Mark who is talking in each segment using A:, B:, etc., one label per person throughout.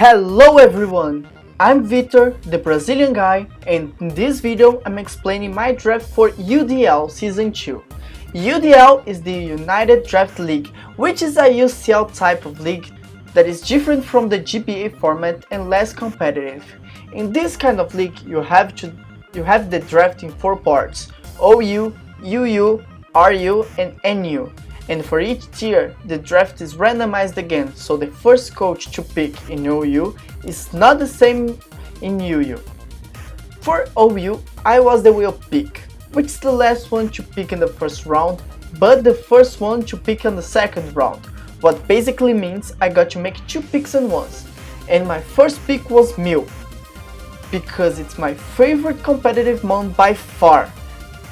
A: Hello everyone! I'm Victor, the Brazilian guy, and in this video I'm explaining my draft for UDL Season 2. UDL is the United Draft League, which is a UCL type of league that is different from the GBA format and less competitive. In this kind of league you have the draft in 4 parts: OU, UU, RU and NU. And for each tier, the draft is randomized again, so the first coach to pick in OU is not the same in UU. For OU, I was the wheel pick, which is the last one to pick in the first round, but the first one to pick in the second round, what basically means I got to make 2 picks at once. And my first pick was Mil, because it's my favorite competitive mon by far.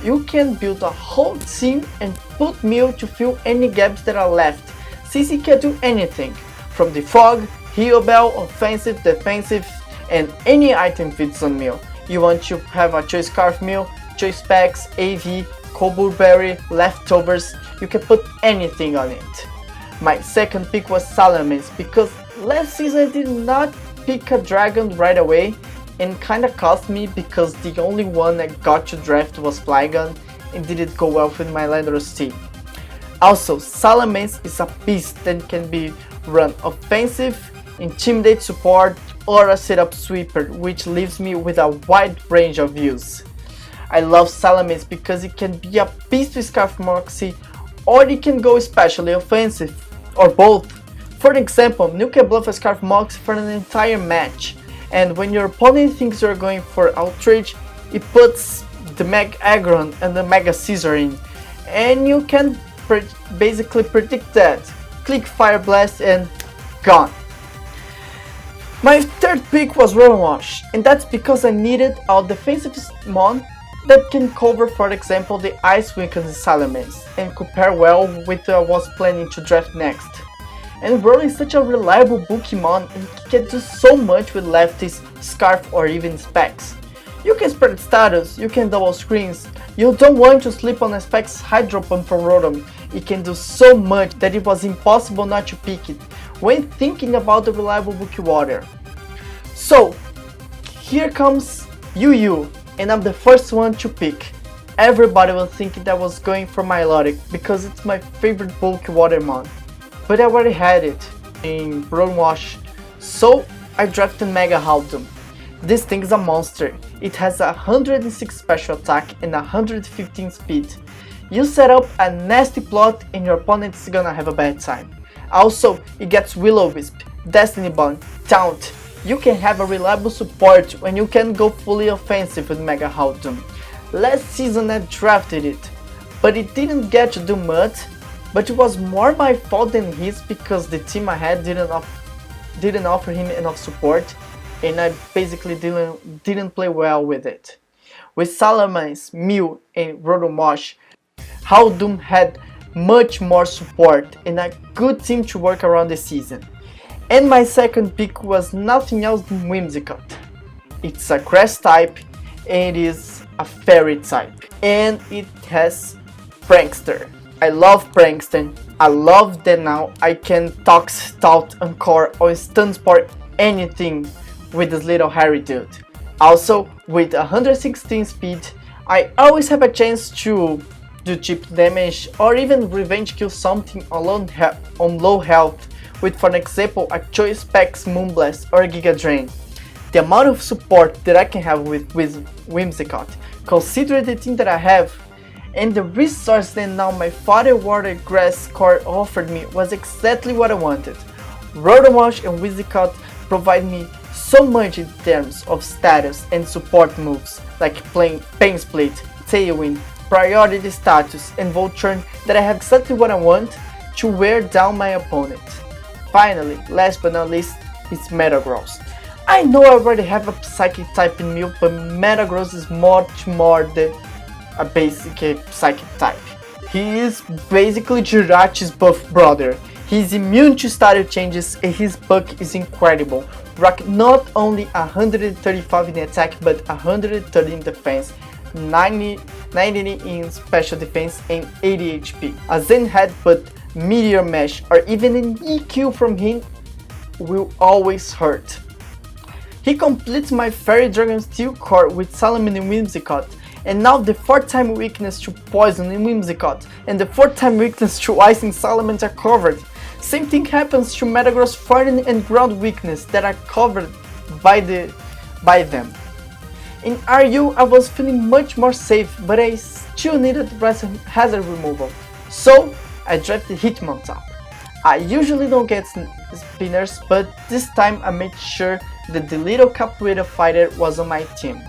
A: You can build a whole team and put Mil to fill any gaps that are left, since he can do anything, from the fog, heal bell, offensive, defensive, and any item fits on Mil. You want to have a choice scarf Mil, choice packs, AV, cobbleberry, leftovers, you can put anything on it. My second pick was Salamence, because last season I did not pick a dragon right away, and kinda cost me because the only one I got to draft was Flygon and didn't go well with my Landorus team. Also, Salamence is a beast that can be run offensive, intimidate support, or a setup sweeper, which leaves me with a wide range of views. I love Salamence because it can be a beast with Scarf Moxie, or it can go especially offensive, or both. For example, you can bluff a Scarf Moxie for an entire match, and when your opponent thinks you're going for outrage, it puts the Meg Aggron and the Mega Scissor in, and you can basically predict that. Click Fire Blast and gone. My third pick was Rotom Wash, and that's because I needed a defensive mon that can cover, for example, the Ice Weakness Salamence and compare well with what I was planning to draft next. And Rotom is such a reliable Pokemon and can do so much with Lefty's Scarf or even Specs. You can spread status, you can double screens, you don't want to sleep on a Specs Hydro Pump from Rotom. It can do so much that it was impossible not to pick it when thinking about the reliable Water. So, here comes UU, and I'm the first one to pick. Everybody was thinking that I was going for Milotic because it's my favorite Water mon. But I already had it in Rotom Wash, so I drafted Mega Haltom. This thing is a monster. It has 106 special attack and 115 speed. You set up a nasty plot and your opponent's gonna have a bad time. Also, it gets Will-O-Wisp, Destiny Bond, Taunt. You can have a reliable support when you can go fully offensive with Mega Haltom. Last season I drafted it, but it didn't get to do much. But it was more my fault than his because the team I had didn't offer him enough support, and I basically didn't play well with it. With Salamence, Mil and Rotom Wash, Haltom had much more support and a good team to work around the season. And my second pick was nothing else than Whimsicott. It's a grass type and it is a fairy type, and it has Prankster. I love Prankster. I love that now I can Tox, Taunt, Encore or Stun Spore anything with this little hairy dude. Also, with 116 speed, I always have a chance to do chip damage or even revenge kill something on low health with, for example, a Choice Specs Moonblast or Giga Drain. The amount of support that I can have with Whimsicott, considering the team that I have, and the resource that now my Fire Water Grass core offered me was exactly what I wanted. Rotom Wash and Whimsicott provide me so much in terms of status and support moves like playing Pain Split, Tailwind, Priority Status and Volturn that I have exactly what I want to wear down my opponent. Finally, last but not least, is Metagross. I know I already have a Psychic type in Mil, but Metagross is much more than a basic Psychic type. He is basically Jirachi's buff brother. He's immune to status changes and his buck is incredible. Rock not only 135 in attack but 130 in defense, 90 in special defense and 80 HP. A Zen Headbutt, Meteor Mesh or even an EQ from him will always hurt. He completes my Fairy Dragon Steel core with Salamine and Whimsicott, and now the 4th time weakness to Poison in Whimsicott, and the 4th time weakness to Ice in Salamence are covered. Same thing happens to Metagross Fire and Ground weakness that are covered by them. In RU I was feeling much more safe, but I still needed hazard removal, so I drafted Hitmontop. I usually don't get spinners, but this time I made sure that the little Capoeira fighter was on my team.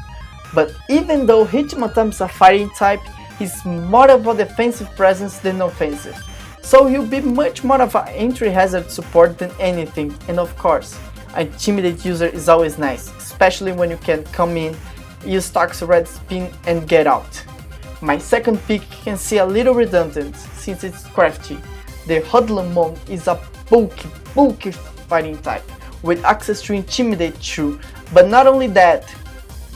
A: But even though Hitmontop is a fighting type, he's more of a defensive presence than offensive, so he'll be much more of an entry hazard support than anything, and of course, an Intimidate user is always nice, especially when you can come in, use Toxic Red Spin and get out. My second pick can see a little redundant since it's crafty. The Hoodlumon is a bulky fighting type with access to Intimidate too, but not only that,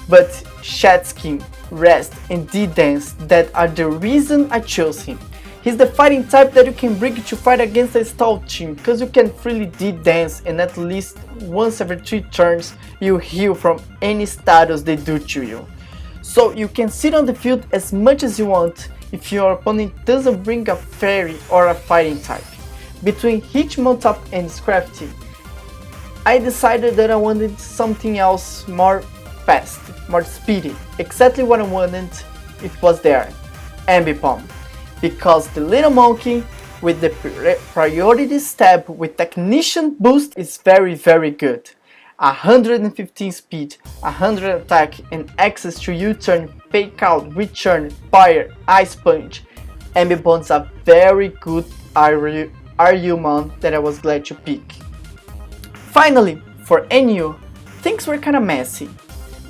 A: but Shed Skin, Rest and D-Dance that are the reason I chose him. He's the fighting type that you can bring to fight against a stall team, because you can freely D-Dance and at least once every 3 turns you heal from any status they do to you. So you can sit on the field as much as you want if your opponent doesn't bring a fairy or a fighting type. Between Hitmontop and Scrafty, I decided that I wanted something else more fast, more speedy. Exactly what I wanted, it was there, Ambipom. Because the little monkey with the priority stab with technician boost is very good. 115 speed, 100 attack and access to U-turn, fake out, return, fire, ice punch. Ambipom's a very good RU mon that I was glad to pick. Finally, for NU, things were kinda messy,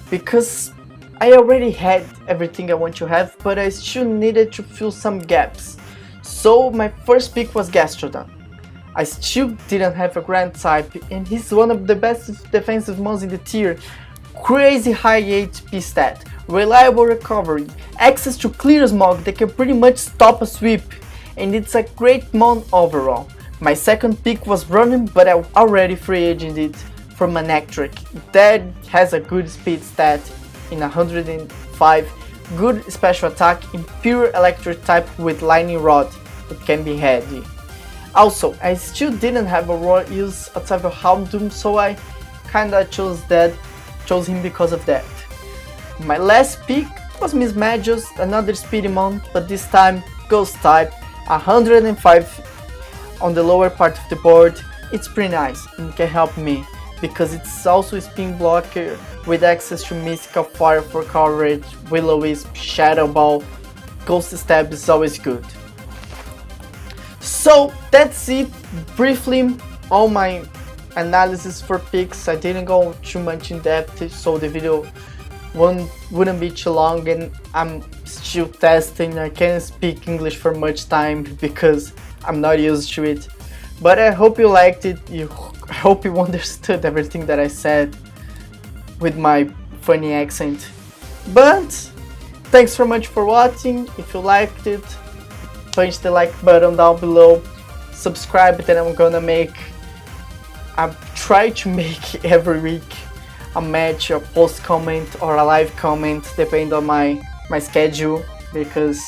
A: because I already had everything I want to have, but I still needed to fill some gaps. So my first pick was Gastrodon. I still didn't have a Grand type, and he's one of the best defensive mons in the tier. Crazy high HP stat, reliable recovery, access to Clear Smog that can pretty much stop a sweep, and it's a great mon overall. My second pick was Running, but I already free agented it for Manectric. That has a good speed stat in 105, good special attack in pure electric type with Lightning Rod, it can be handy. Also, I still didn't have a raw use outside of Houndoom, so I kinda chose him because of that. My last pick was Mismagius, another speedy mon, but this time Ghost type, 105 on the lower part of the board. It's pretty nice and can help me, because it's also a spin blocker with access to Mystical Fire for coverage, Will-O-Wisp, Shadow Ball, Ghost Stab is always good. So that's it, briefly all my analysis for picks. I didn't go too much in depth, so the video wouldn't be too long, and I'm still testing. I can't speak English for much time because I'm not used to it. But I hope you liked it. I hope you understood everything that I said with my funny accent. But thanks so much for watching. If you liked it, punch the like button down below. Subscribe, that I try to make every week a match, a post comment or a live comment, depending on my schedule, because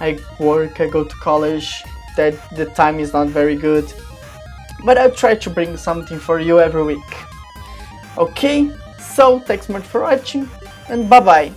A: I work, I go to college, that the time is not very good, but I'll try to bring something for you every week. Okay, so thanks much for watching, and bye bye.